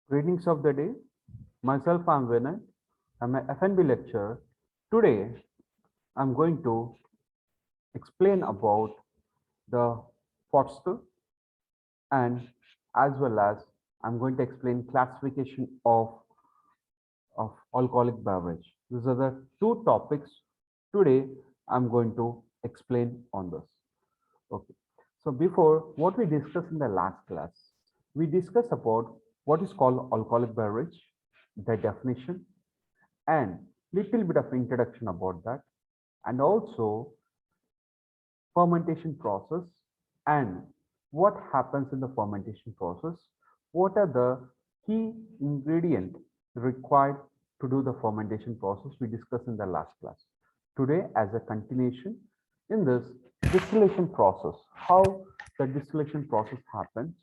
Greetings of the day. Myself, I'm Vinay. I'm a FNB lecturer. Today, I'm going to explain about the Forster and as well as I'm going to explain classification of alcoholic beverage. These are the two topics today I'm going to explain on this. Okay. So before what we discussed in the last class, we discussed about what is called alcoholic beverage, the definition, and little bit of introduction about that, and also fermentation process and what happens in the fermentation process, what are the key ingredients required to do the fermentation process we discussed in the last class. Today, as a continuation in this distillation process, how the distillation process happens,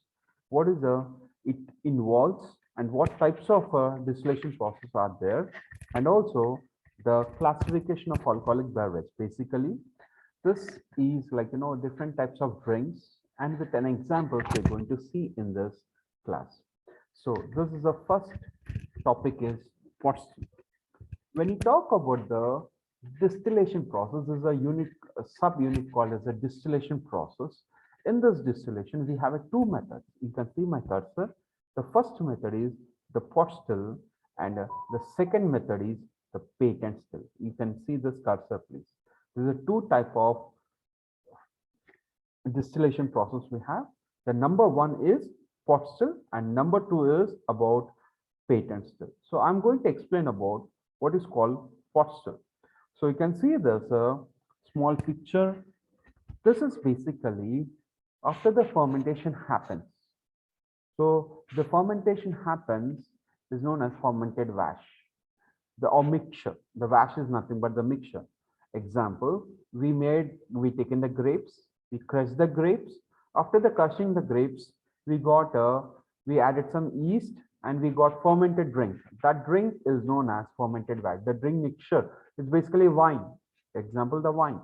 what is the it involves, and what types of distillation process are there, and also the classification of alcoholic beverage. Basically, this is like different types of drinks, and with an example we're going to see in this class. So this is the first topic is what's when you talk about the distillation process, there's a unit, a subunit called as a distillation process. In this distillation, we have a two methods. You can see my cursor. The first method is the pot still, and the second method is the patent still. You can see this cursor, please. There's a two type of distillation process we have. The number one is pot still, and number two is about patent still. So I'm going to explain about what is called pot still. So you can see there's a small picture. This is basically after the fermentation happens. So the fermentation happens is known as fermented wash, the or mixture. The wash is nothing but the mixture. Example, we taken the grapes, we crushed the grapes. After the crushing the grapes, we added some yeast and we got fermented drink. That drink is known as fermented wash. The drink mixture is basically wine. Example, the wine.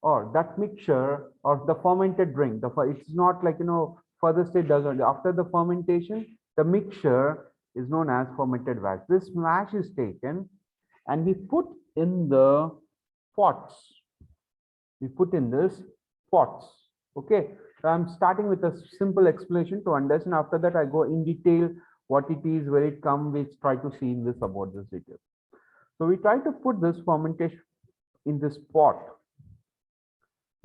Or that mixture or the fermented drink. It's not like further state doesn't. After the fermentation, the mixture is known as fermented wash. This wash is taken and we put in the pots. We put in this pots. Okay. So I'm starting with a simple explanation to understand. After that, I go in detail what it is, where it comes. We try to see in this about this detail. So we try to put this fermentation in this pot.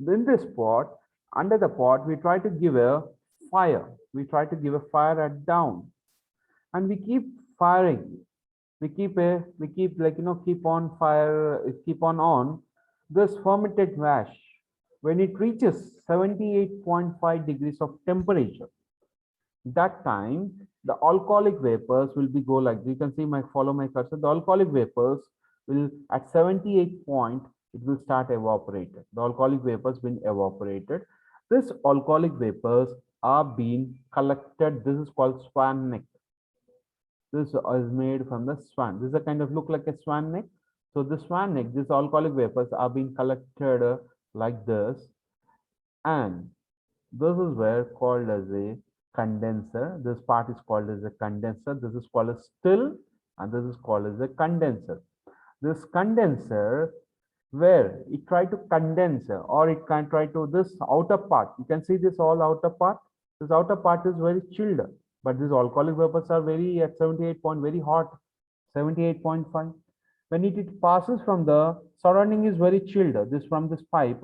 In this pot, under the pot, we try to give a fire. We try to give a fire at down, and we keep firing. We keep keep on fire, keep on this fermented mash. When it reaches 78.5 degrees of temperature, that time the alcoholic vapors will be go like you can see my follow my cursor. The alcoholic vapors will at 78 point it will start evaporated. The alcoholic vapors been evaporated. This alcoholic vapors are being collected. This is called swan neck. This is made from the swan. This is a kind of look like a swan neck. So the swan neck, these alcoholic vapors are being collected like this, and this is where called as a condenser. This part is called as a condenser. This is called a still, and this is called as a condenser. This condenser where it try to condense or it can try to this outer part. You can see this all outer part. This outer part is very chilled, but these alcoholic vapors are very at 78 point, very hot, 78.5. When it passes from the surrounding is very chilled. This from this pipe,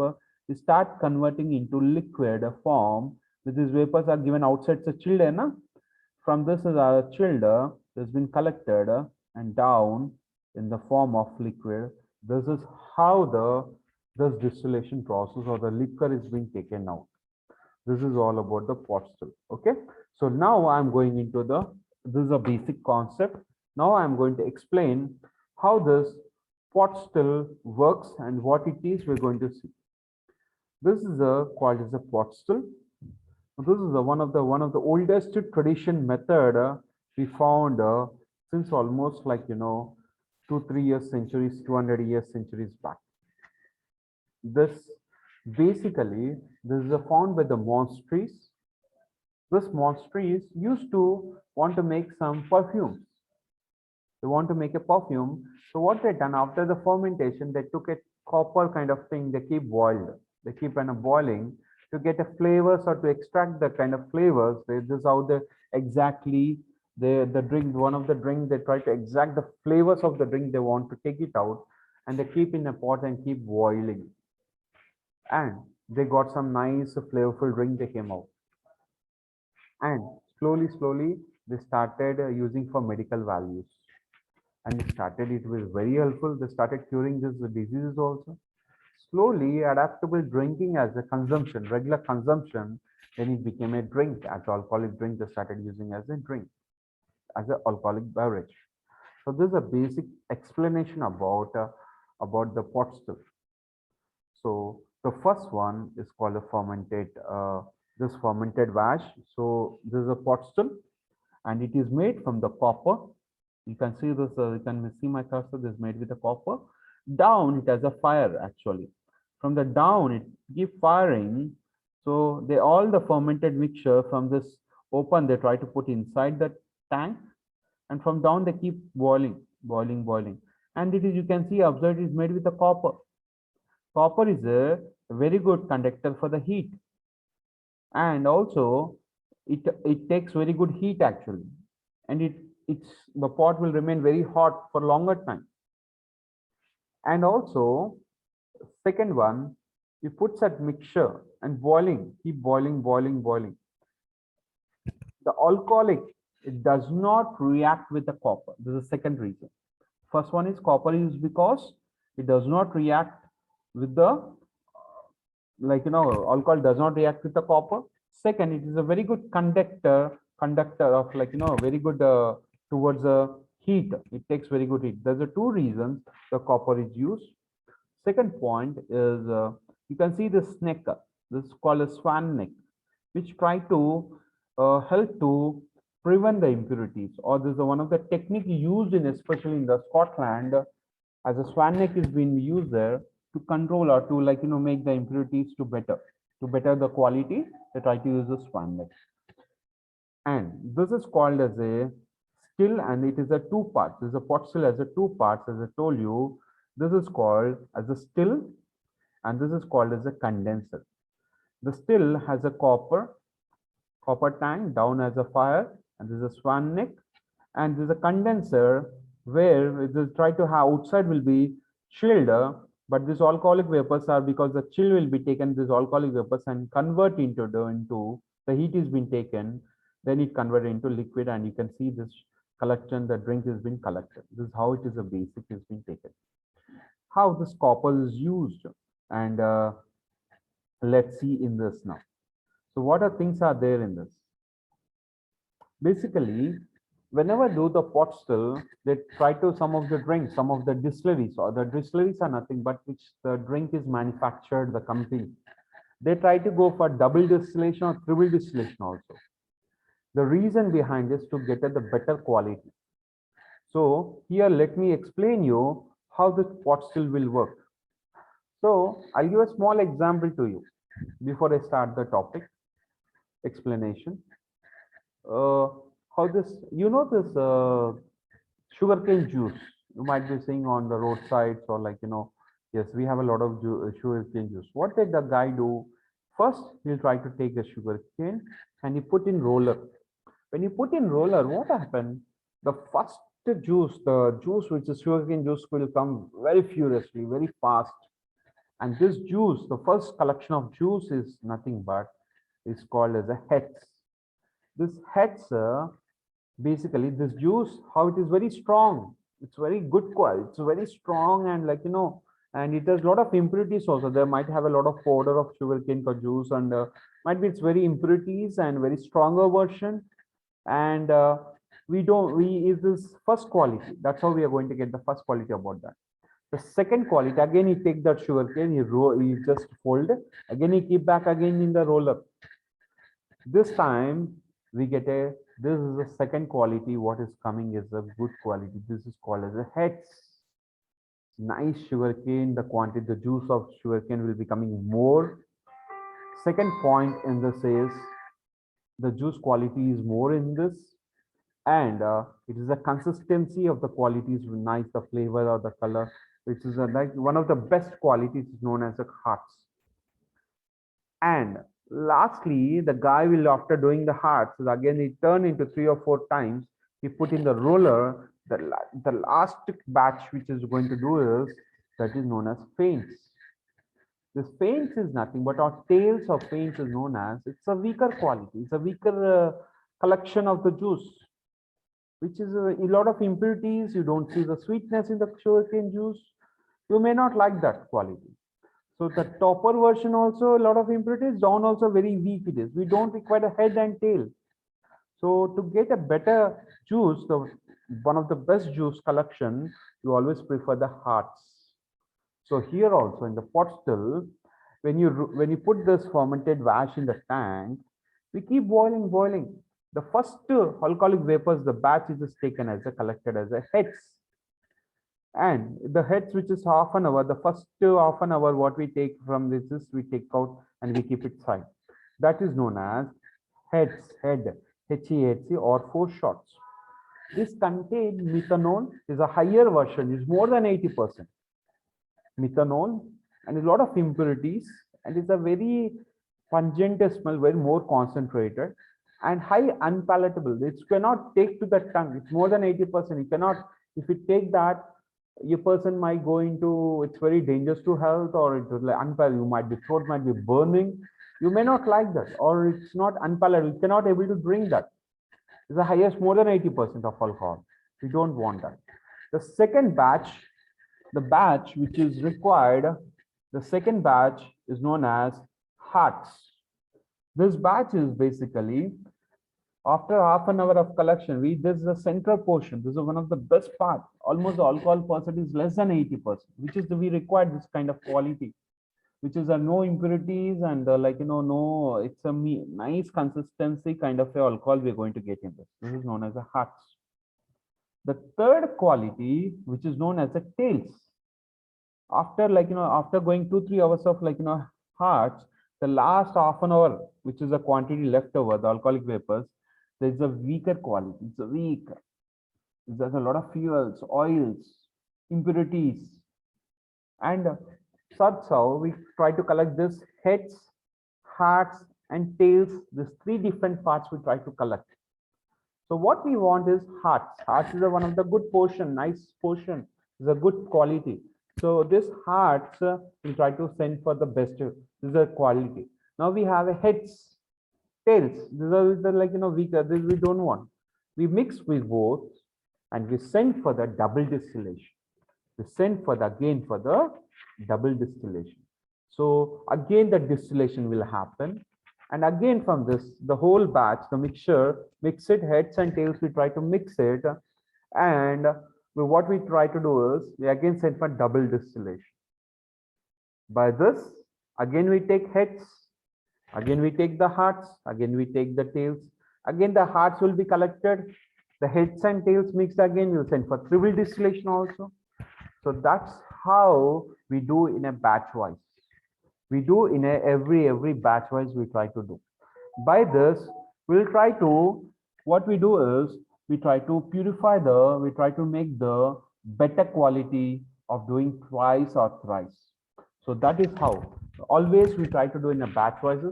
it start converting into liquid form. These vapors are given outside, so chilled, na? From this is chilled, has been collected and down in the form of liquid. This is how this distillation process or the liquor is being taken out. This is all about the pot still. Okay. So now I'm going into this is a basic concept. Now I'm going to explain how this pot still works and what it is we're going to see. This is called as a pot still. This is one of the oldest tradition method we found since almost like 200 years centuries 200 years centuries back. This basically this is found by the monasteries. This monasteries used to want to make some perfumes. They want to make a perfume. So what they done after the fermentation, they took a copper kind of thing, they keep boiled. They keep kind of boiling to get a flavors or to extract the kind of flavors. This is how they exactly the drink, one of the drink, they try to extract the flavors of the drink they want to take it out, and they keep in a pot and keep boiling. And they got some nice flavorful drink they came out. And slowly they started using for medical values, and it was very helpful. They started curing these diseases also. Slowly adaptable drinking as a consumption, regular consumption, then it became a drink. As alcoholic drink, they started using as a drink, as an alcoholic beverage. So this is a basic explanation about the pot still. So the first one is called a fermented this fermented wash. So this is a pot still, and it is made from the copper. You can see this, you can see my cursor, this is made with the copper. Down, it has a fire actually. From the down, it keep firing. So they all the fermented mixture from this open, they try to put inside the tank. And from down, they keep boiling. And it is, you can see, observe, it is made with the copper. Copper is a very good conductor for the heat. And also, it takes very good heat actually. And the pot will remain very hot for longer time. And also, second one, you put that mixture and keep boiling. The alcoholic, it does not react with the copper. This is the second reason. First one is copper is because it does not react with the, alcohol does not react with the copper. Second, it is a very good conductor of very good towards the heat. It takes very good heat. There's a two reasons the copper is used. Second point is you can see this neck. This is called a swan neck, which try to help to prevent the impurities. Or this is one of the technique used in, especially in the Scotland, as a swan neck is being used there to control or to make the impurities to better the quality. They try to use the swan neck. And this is called as a still, and it is a two parts. This is a pot still as a two parts, as I told you. This is called as a still, and this is called as a condenser. The still has a copper tank, down as a fire, and this is a swan neck, and this is a condenser where it will try to have outside will be chilled, but these alcoholic vapors are, because the chill will be taken, these alcoholic vapors, and convert into the heat is being taken, then it converted into liquid, and you can see this collection, the drink has been collected. This is how it is a basic is being taken. How this copper is used, and let's see in this now. So what are things are there in this? Basically, whenever do the pot still, they try to some of the drinks, some of the distilleries, or the distilleries are nothing but which the drink is manufactured, the company. They try to go for double distillation or triple distillation also. The reason behind this to get at the better quality. So here, let me explain you how the pot still will work. So I'll give a small example to you before I start the topic explanation. How this, this sugarcane juice, you might be seeing on the roadsides, or yes, we have a lot of sugarcane juice. What did the guy do? First, he'll try to take the sugarcane and he put in roller. When you put in roller, what happened? The first juice, the juice which is sugarcane juice, will come very furiously, very fast. And this juice, the first collection of juice is nothing but is called as a heads. This heads, basically this juice, how it is very strong. It's very good quality. It's very strong, and and it has a lot of impurities also. There might have a lot of powder of sugarcane juice, and might be it's very impurities and very stronger version. And we is this first quality. That's how we are going to get the first quality about that. The second quality, again, you take that sugarcane, you just fold, again you keep back again in the roller. This time we get this is the second quality. What is coming is a good quality. This is called as a heads. Nice sugarcane, the quantity, the juice of sugarcane will be coming more. Second point in this is the juice quality is more in this, and it is the consistency of the quality is nice, the flavor or the color, which is like one of the best qualities known as the hearts. And lastly, the guy will, after doing the hearts, so again he turn into 3 or 4 times, he put in the roller. The last batch which is going to do is that is known as feints. This feints is nothing but, our tails of feints is known as, it's a weaker quality, it's a weaker collection of the juice, which is a lot of impurities. You don't see the sweetness in the sugarcane juice. You may not like that quality. So the topper version also a lot of impurities, down also very weak it is. We don't require a head and tail. So to get a better juice, the one of the best juice collection, you always prefer the hearts. So here also in the pot still, when you put this fermented wash in the tank, we keep boiling. The first alcoholic vapors, the batch is taken as a collected as a heads. And the heads, which is half an hour, the first half an hour, what we take from this is we take out and we keep it side. That is known as heads, head, HEHC or foreshots. This contains methanol, is a higher version, is more than 80% methanol, and a lot of impurities, and it's a very pungent smell, very more concentrated and high unpalatable. It cannot take to the tongue. It's more than 80%. You cannot, if you take that, your person might go into, it's very dangerous to health, or it was like unpalatable. You might be, throat might be burning. You may not like that, or it's not unpalatable. You cannot able to drink that. It's the highest, more than 80% of alcohol. We don't want that. The second batch, the batch which is required, the second batch is known as hearts. This batch is basically after half an hour of collection, this is the central portion. This is one of the best part. Almost the alcohol percent is less than 80%, which is we require this kind of quality, which is no impurities and no, it's a nice consistency kind of a alcohol we're going to get in this. This is known as a hearts. The third quality, which is known as a tails. After after going 2-3 hours of hearts, the last half an hour, which is a quantity left over, the alcoholic vapors, there's a weaker quality. It's a weak. There's a lot of fuels, oils, impurities, and such how we try to collect this heads, hearts, and tails. These 3 different parts we try to collect. So what we want is hearts. Hearts is one of the good portion, nice portion, is a good quality. So this hearts we try to send for the best. This is a quality. Now we have a heads, tails. These are the weaker. This we don't want. We mix with both, and we send for the double distillation. We send for the again for the double distillation. So again the distillation will happen. And again from this, the whole batch, the mixture, mix it, heads and tails, we try to mix it. And what we try to do is, we again send for double distillation. By this, again we take heads, again we take the hearts, again we take the tails. Again the hearts will be collected, the heads and tails mixed again, we'll send for triple distillation also. So that's how we do in a batch wise. We do in every batch wise we try to do. By this, we'll try to, what we do is, we try to purify we try to make the better quality of doing twice or thrice. So that is how always we try to do in a batch wise.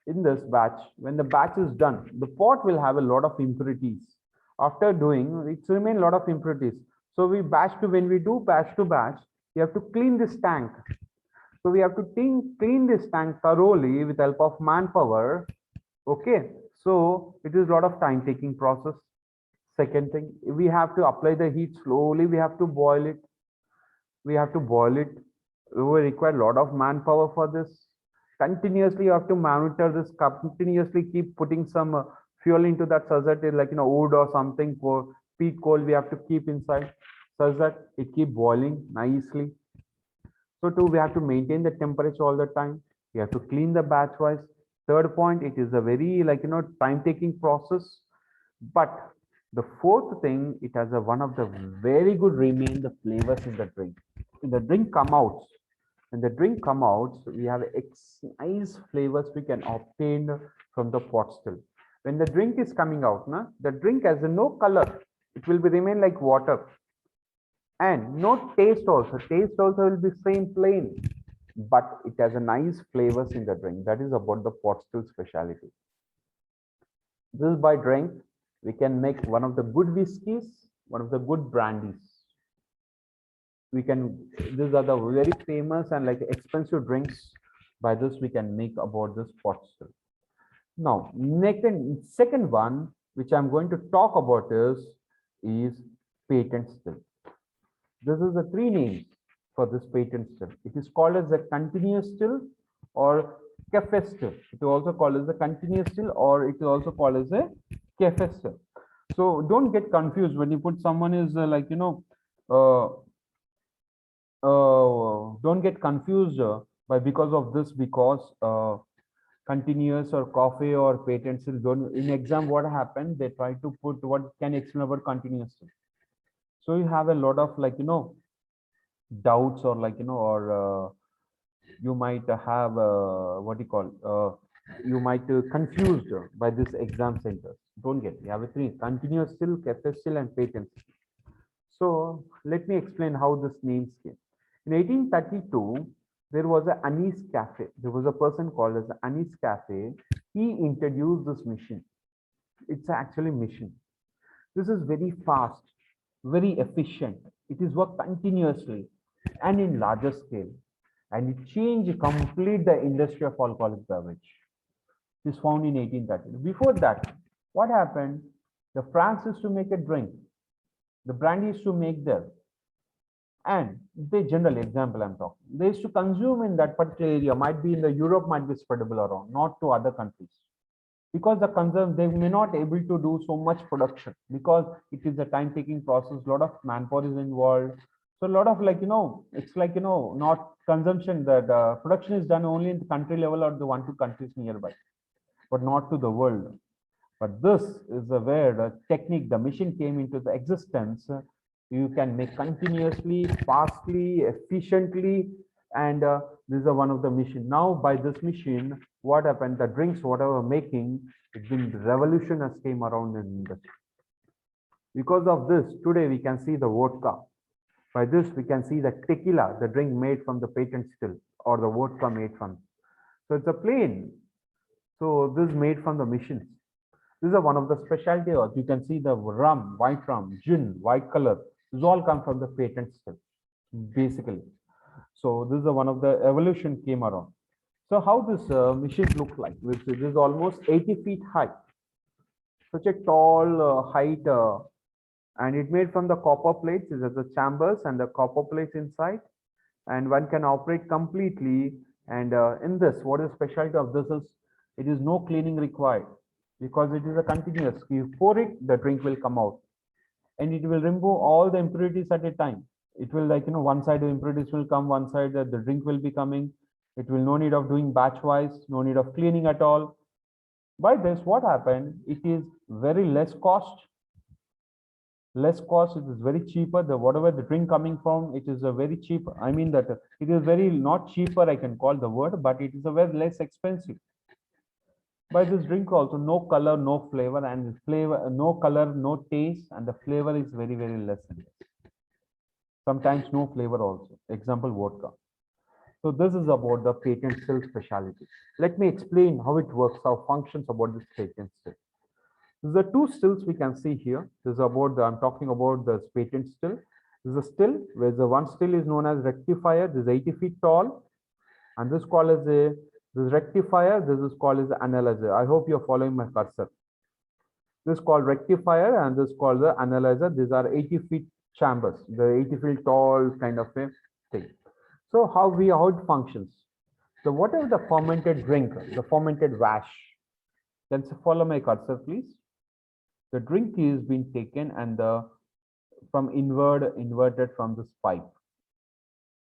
In this batch, when the batch is done, the pot will have a lot of impurities. After doing, it's remain a lot of impurities. So we when we do batch to batch, we have to clean this tank. So we have to clean this tank thoroughly with help of manpower. Okay, so it is a lot of time taking process. Second thing, we have to apply the heat slowly. We have to boil it. We require a lot of manpower for this. Continuously, you have to monitor this. Continuously keep putting some fuel into that, such that wood or something for peat coal. We have to keep inside, such that it keep boiling nicely. So too, we have to maintain the temperature all the time. We have to clean the batch wise. Third point, it is a very time taking process. But the fourth thing, it has one of the very good remain the flavors in the drink. When the drink come out, we have nice flavors we can obtain from the pot still. When the drink is coming out, the drink has no color. It will be remain like water. And no taste also. Taste also will be same plain. But it has a nice flavors in the drink. That is about the pot still speciality. This is by drink. We can make one of the good whiskeys, one of the good brandies. We can, these are the very famous and like expensive drinks. By this, we can make about this pot still. Now, next and second one, which I'm going to talk about is patent still. This is the three names for this patent still. It is called as a continuous still or cafe still. It is also called as a continuous still or it is also called as a cafe still. So don't get confused when you put someone is don't get confused by because of this because continuous or coffee or patent still don't in exam what happened they try to put what can explain about continuous still. So you have a lot of doubts or or you might have what do you call you might confused by this exam centers. Don't get you have a three continuous still, cafe still and patent still. So let me explain how this names came. In 1832, there was a Anis Cafe. There was a person called as Anis Cafe. He introduced this machine. It's actually machine. This is very fast, very efficient. It is work continuously and in larger scale. And it changed complete the industry of alcoholic beverage. It is found in 1830. Before that, what happened? The France used to make a drink. The brand used to make there. And they generally, example I'm talking, they used to consume in that particular area, might be in the Europe, might be spreadable around, not to other countries. Because the consume, they may not able to do so much production because it is a time-taking process, a lot of manpower is involved. So a lot of it's not consumption that production is done only in the country level or the 1-2 countries nearby, but not to the world. But this is where the technique, the machine came into the existence. You can make continuously, fastly, efficiently, and this is one of the machine. Now by this machine, what happened? The drinks, whatever making, it's been revolution has came around in industry. Because of this, today we can see the vodka. By this, we can see the tequila, the drink made from the patent still, or the vodka made from. So it's a plain. So this is made from the machines. This is one of the specialty. You can see the rum, white rum, gin, white color. This all come from the patent still, basically. So this is one of the evolution came around. So how this machine look like? This is almost 80 feet high. Such a tall height, and it made from the copper plates. It has the chambers and the copper plates inside, and one can operate completely. And in this, what is specialty of this is it is no cleaning required because it is a continuous. You pour it, the drink will come out, and it will remove all the impurities at a time. It will one side the impurities will come, one side the drink will be coming. It will no need of doing batch wise, no need of cleaning at all. By this, what happened? It is very less cost. Less cost. It is very cheaper. The whatever the drink coming from, it is a very cheap. I mean that it is very not cheaper. I can call the word, but it is a very less expensive. By this drink also, no color, no flavor, and flavor, no color, no taste, and the flavor is very, very less in this. Sometimes no flavor also. Example, vodka. So this is about the patent still specialty. Let me explain how it works, how functions about this patent still. These are two stills we can see here. This is about the, I'm talking about the patent still. This is a still where the one still is known as rectifier. This is 80 feet tall, and this called as a this rectifier, this is called as the analyzer. I hope you're following my cursor. This is called rectifier and this is called the analyzer. These are 80 feet chambers, the 80 feet tall kind of a thing. So how it functions. So whatever the fermented drink, the fermented wash, then follow my cursor, please. The drink is being taken and the from inverted from this pipe.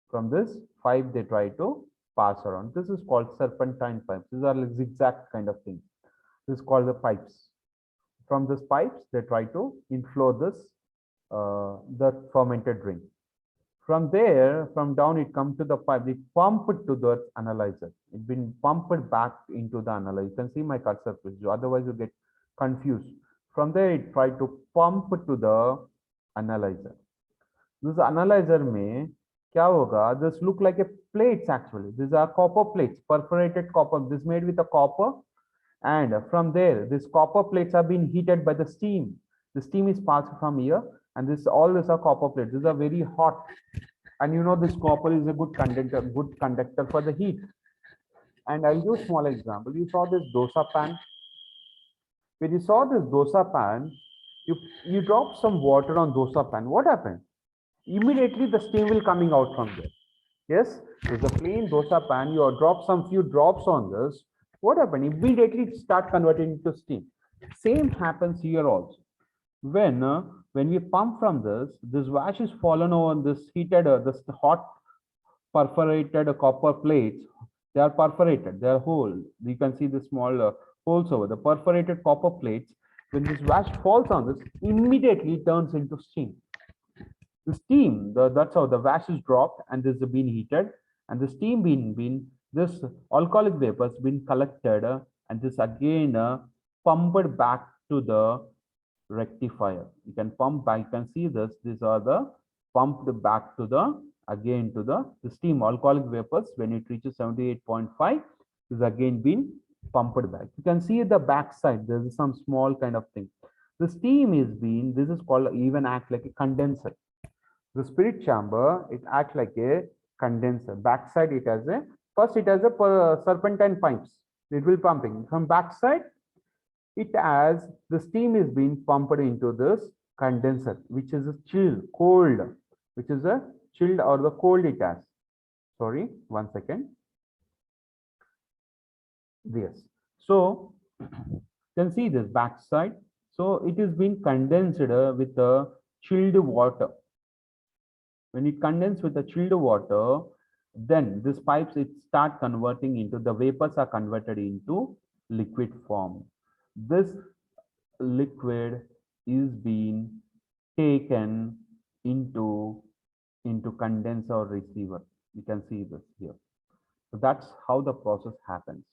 From this pipe, they try to pass around. This is called serpentine pipes. These are like zigzag kind of thing. This is called the pipes. From these pipes, they try to inflow this the fermented drink. From there, from down, it comes to the pipe. They pump it to the analyzer. It's been pumped back into the analyzer. You can see my cursor, please. Otherwise, you get confused. From there, it tried to pump to the analyzer. This analyzer में क्या होगा? This look like a plates actually. These are copper plates, perforated copper. This made with a copper, and from there, these copper plates are being heated by the steam. The steam is passed from here, and this all these are copper plates. These are very hot, and you know this copper is a good conductor for the heat. And I'll give a small example. You saw this dosa pan. When you saw this dosa pan, you drop some water on dosa pan. What happened? Immediately the steam will coming out from there. Yes, with a plain dosa pan, you drop some few drops on this. What happened? Immediately it start converting into steam. Same happens here also. When we pump from this wash is fallen over this heated, this hot perforated copper plates. They are perforated. They are whole. You can see the small holes over the perforated copper plates. When this wash falls on this, immediately turns into steam. The steam, that's how the wash is dropped, and this is being heated, and the steam being this alcoholic vapors been collected, and this again pumped back to the rectifier. You can pump back. You can see this. These are the pumped back to the again to the steam alcoholic vapors. When it reaches 78.5, is again being pumped back. You can see the back side. There is some small kind of thing. The steam is being, this is called, even act like a condenser. The spirit chamber, it acts like a condenser. Backside it has a, first it has a serpentine pipes. It will pumping from backside. It has the steam is being pumped into this condenser, which is a chill, cold, which is a chilled or the cold it has. Sorry, 1 second. Yes. So you can see this backside. So it is being condensed with the chilled water. When it condenses with the chilled water, then these pipes it start converting into, the vapors are converted into liquid form. This liquid is being taken into condenser or receiver. You can see this here. So that's how the process happens.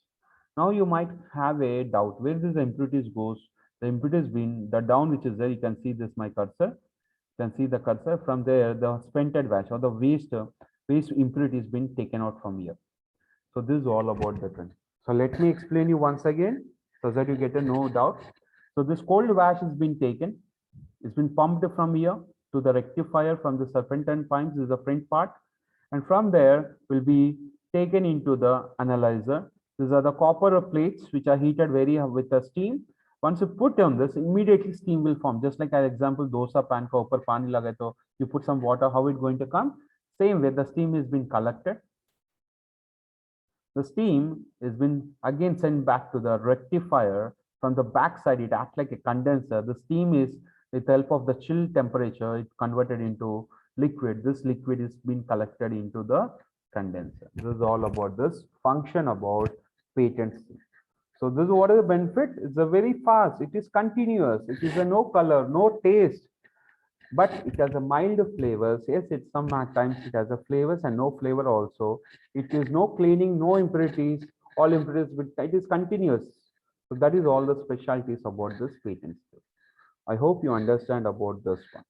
Now you might have a doubt where these impurities goes. The impurities being the down which is there. You can see this my cursor. You can see the cursor. From there the spented wash or the waste impurity is being taken out from here. So this is all about the trend. So let me explain you once again so that you get a no doubt. So this cold wash has been taken. It's been pumped from here to the rectifier from the serpentine pipes. This is the front part, and from there will be taken into the analyzer. These are the copper plates which are heated very with the steam. Once you put on this, immediately steam will form. Just like an example, dosa pan ka upar pani lagaye to you put some water, how it going to come? Same way the steam is being collected. The steam is been again sent back to the rectifier. From the back side, it acts like a condenser. The steam is, with the help of the chill temperature, it converted into liquid. This liquid is being collected into the condenser. This is all about this function about patency. So this is what is the benefit? It's a very fast. It is continuous. It is a no color, no taste, but it has a mild flavors. Yes, it's sometimes it has a flavors and no flavor also. It is no cleaning, no impurities, all impurities, but it is continuous. So that is all the specialties about this patent. I hope you understand about this one.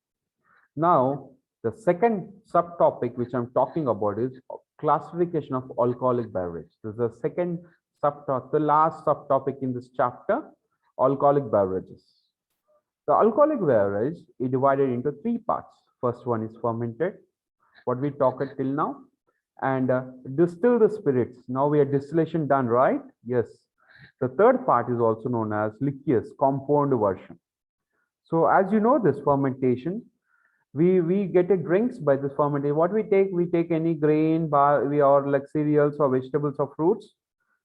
Now, the second subtopic which I'm talking about is classification of alcoholic beverage. This is the second subtopic, the last subtopic in this chapter, alcoholic beverages. The alcoholic beverage is divided into three parts. First one is fermented, what we talked till now, and distill the spirits. Now we have distillation done, right? Yes. The third part is also known as liqueous, compound version. So as you know, this fermentation, we get a drinks by this fermentation. What we take any grain, bar, or like cereals or vegetables or fruits.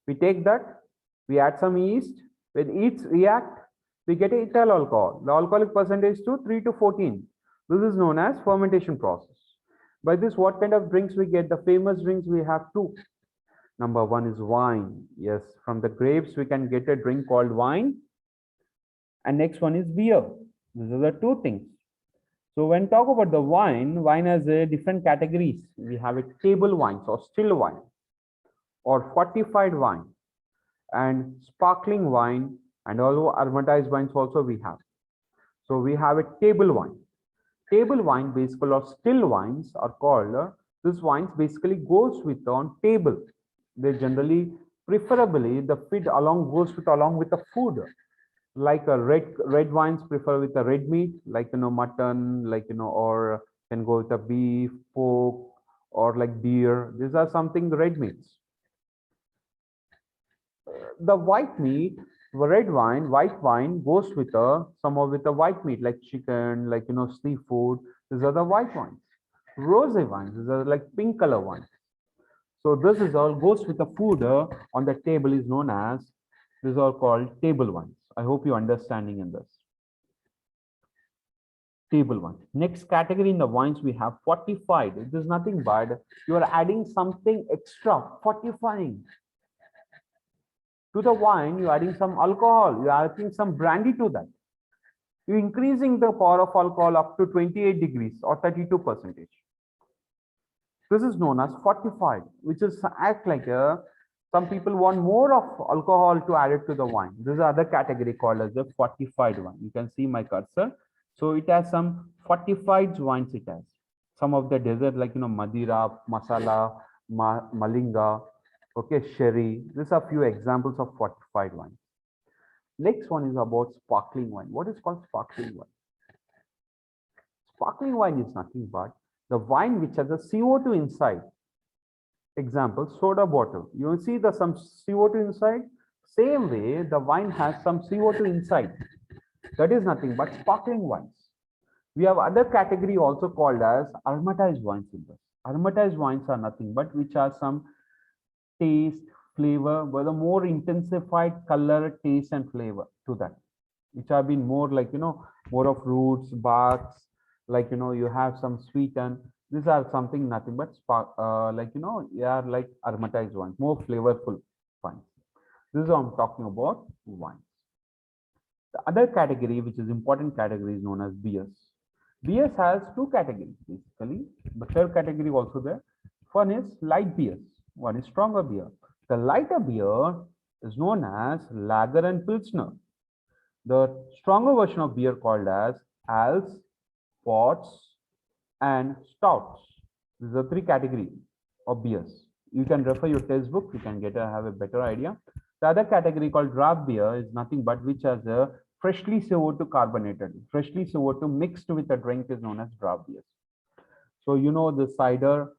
We take that, we add some yeast. When yeast react, we get a ethyl alcohol. The alcoholic percentage to 3 to 14. This is known as fermentation process. By this, what kind of drinks we get? The famous drinks we have two. Number one is wine. Yes, from the grapes we can get a drink called wine. And next one is beer. These are the two things. So when talk about the wine has a different categories. We have a table wine, or still wine, or fortified wine, and sparkling wine, and also aromatized wines also we have. So we have a table wine. Table wine basically, or still wines are called, this wines basically goes with on table. They generally, preferably the feed along goes with along with the food. Like a red wines prefer with the red meat, like mutton, like or can go with a beef, pork, or like deer. These are something red meats. The white meat, white wine goes with a somehow with the white meat like chicken, like seafood. These are the white wines. Rosé wines, these are like pink color wines. So this is all goes with the food on the table is known as, this is all called table wines. I hope you understanding in this. Table wine. Next category in the wines we have fortified. It is nothing but you are adding something extra, fortifying. To the wine, you're adding some alcohol, you're adding some brandy to that. You're increasing the power of alcohol up to 28 degrees or 32%. This is known as fortified, which is act like a, some people want more of alcohol to add it to the wine. This is other category called as the fortified wine. You can see my cursor. So it has some fortified wines. It has some of the desert like Madeira, Masala, Malinga, okay, sherry. These are few examples of fortified wine. Next one is about sparkling wine. What is called sparkling wine? Sparkling wine is nothing but the wine which has a CO2 inside. Example, soda bottle. You will see the some CO2 inside. Same way, the wine has some CO2 inside. That is nothing but sparkling wines. We have other category also called as aromatized wines in this. Aromatized wines are nothing but which are some taste, flavor, with a more intensified color, taste, and flavor to that, which have been more like more of roots, barks, like you have some sweeten. These are something nothing but spark, like yeah, like aromatized wines, more flavorful wines. This is what I'm talking about wines. The other category, which is important category, is known as beers. Beers has two categories basically, but third category also there. One is light beers, one is stronger beer. The lighter beer is known as lager and pilsner. The stronger version of beer called as ales, ports, and stouts. These are three categories of beers. You can refer your textbook, you can have a better idea. The other category called draft beer is nothing but which has a freshly CO2 carbonated, freshly CO2 mixed with a drink is known as draft beers. So the cider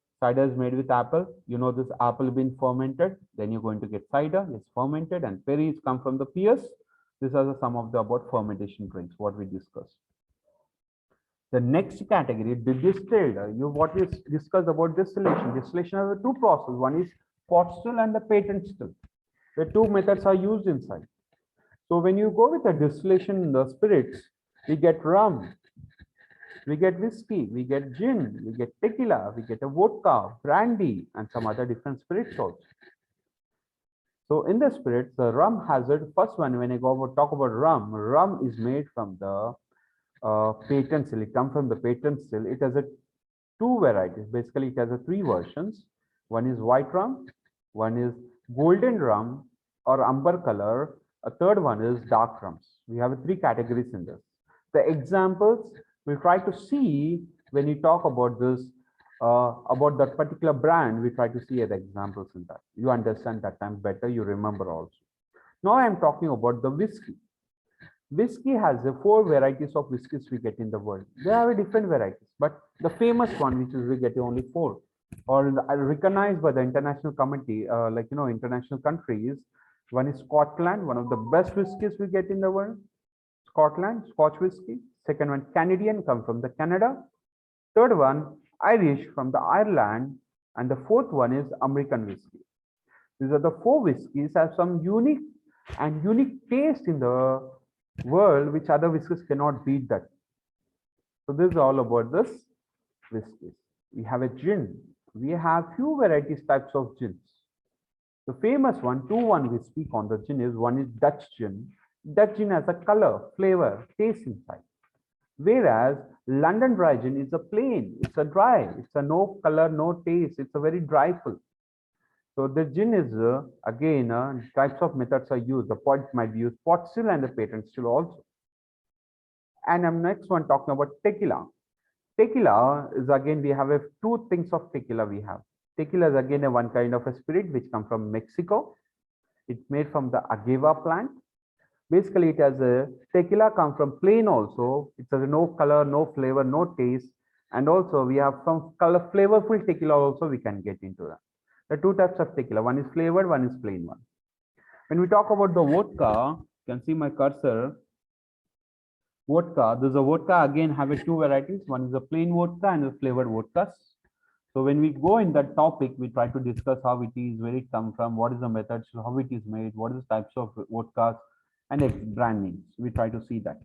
is made with apple. This apple been fermented, then you're going to get cider. It's fermented, and perries come from the pears. These are some of the about fermentation drinks what we discussed. The next category, the distilled. What we discussed about distillation. Distillation has two processes. One is pot still and the patent still. The two methods are used inside. So when you go with the distillation in the spirits, we get rum, we get whiskey, we get gin, we get tequila, we get a vodka, brandy, and some other different spirits also. So in the spirits, the rum hazard, first one, when I go about talk about rum is made from the patent still. It comes from the patent still. It has a two varieties. Basically, it has a three versions. One is white rum, one is golden rum or amber color. A third one is dark rums. We have three categories in this. The examples we'll try to see when you talk about this, about that particular brand, we try to see the examples in that. You understand that time better, you remember also. Now I'm talking about the whiskey. Whiskey has the four varieties of whiskeys we get in the world. There are different varieties, but the famous one, which is we get only four, or recognized by the international committee, like international countries. One is Scotland, one of the best whiskeys we get in the world. Scotland, Scotch whiskey. Second one, Canadian, come from the Canada. Third one, Irish, from the Ireland. And the fourth one is American whiskey. These are the four whiskeys have some unique taste in the world, which other whiskeys cannot beat that. So this is all about this whiskeys. We have a gin. We have few varieties types of gins. The famous one, 2-1 we speak on the gin is one is Dutch gin. Dutch gin has a color, flavor, taste inside. Whereas London dry gin is a plain, it's a dry, it's a no color, no taste, it's a very dry full. So the gin is again types of methods are used. The pot might be used pot still and the patent still also. And I'm next one talking about tequila. Tequila is again we have a two things of tequila we have. Tequila is again a one kind of a spirit which come from Mexico. It's made from the agave plant. Basically, it has a tequila come from plain also. It has no color, no flavor, no taste. And also we have some color flavorful tequila also we can get into that. The two types of tequila, one is flavored, one is plain one. When we talk about the vodka, you can see my cursor. Vodka, there's a vodka again have a two varieties. One is a plain vodka and a flavored vodkas. So when we go in that topic, we try to discuss how it is, where it come from, what is the method, how it is made, what is the types of vodkas and brand names. We try to see that.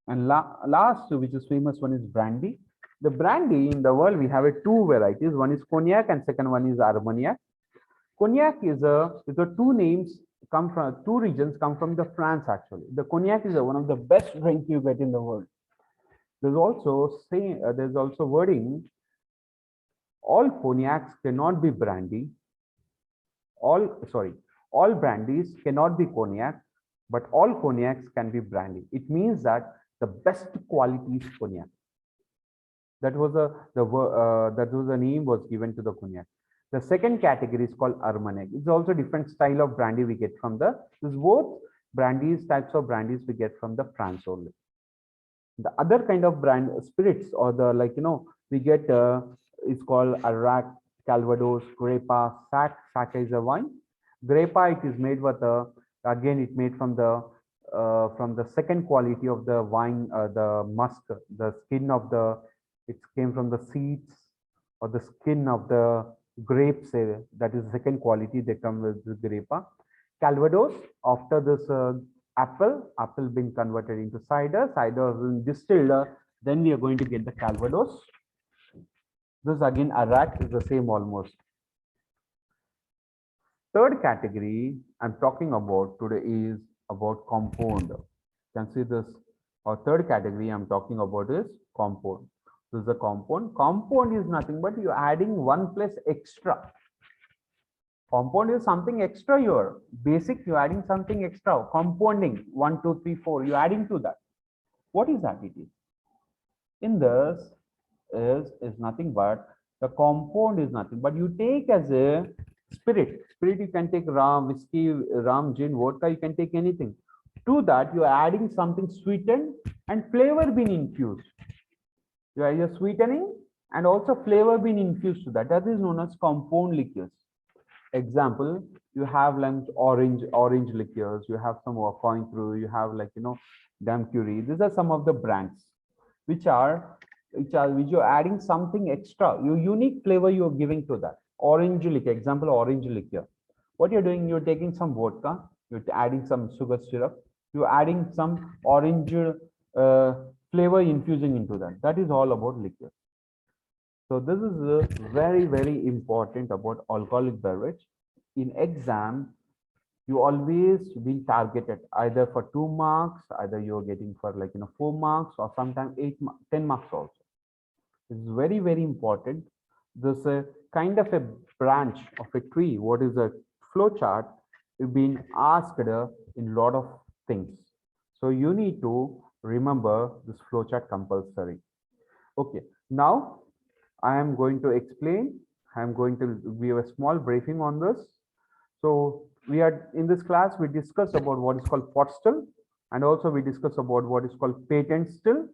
And last, which is famous one is brandy. The brandy in the world, we have a two varieties. One is cognac and second one is Armagnac. Cognac is the two names come from two regions come from the France actually. The cognac is one of the best drink you get in the world. There's also wording all cognacs cannot be brandy. All brandies cannot be cognac, but all cognacs can be brandy. It means that the best quality is cognac. That was the name was given to the cognac. The second category is called Armagnac. It's also different style of brandy we get from this both brandies types of brandies we get from the France only. The other kind of brand spirits or the we get is called Arac, Calvados, Grappa, Sack. Sack is a wine. Grappa it is made with again it made from the second quality of the wine, the musk, the skin of it came from the seeds or the skin of the grapes. That is second quality. They come with the Grappa. Calvados after this apple being converted into cider is distilled, then we are going to get the Calvados. This again Arac is the same almost. Third category I'm talking about today is about compound. You can see this. Our third category I'm talking about is compound. This is a compound. Compound is nothing but you're adding 1 plus extra. Compound is something extra here. Basic, you're adding something extra. Compounding 1, 2, 3, 4. You're adding to that. What is that? It is in this is nothing but the compound is nothing but you take as a spirit. Spirit you can take rum, whiskey, rum, gin, vodka. You can take anything. To that you're adding something sweetened and flavor being infused. You are either sweetening and also flavor being infused to that. That is known as compound liquors. Example, you have like orange liqueurs, you have some Cointreau, you have Dame Curie. These are some of the brands which you're adding something extra, your unique flavor you're giving to that. Orange liquor, example, orange liquor. What you're doing, you're taking some vodka, you're adding some sugar syrup, you're adding some orange flavor infusing into that. That is all about liquor. So this is very, very important about alcoholic beverage. In exam, you always be targeted either for 2 marks, either you're getting for 4 marks or sometimes 10 marks also. This is very, very important. This is a kind of a branch of a tree. What is a flow chart? You've been asked in a lot of things. So you need to remember this flow chart compulsory. Okay, now I am going to explain. I am going to give a small briefing on this. So we are in this class, we discussed about what is called pot still, and also we discussed about what is called patent still,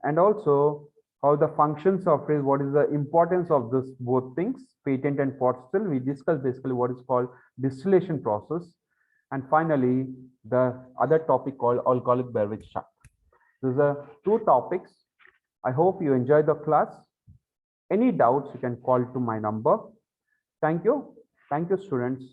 and also how the functions of it, what is the importance of this both things, patent and pot still. We discussed basically what is called distillation process, and finally the other topic called alcoholic beverage chart. These are 2 topics. I hope you enjoyed the class. Any doubts, you can call to my number. Thank you. Thank you, students.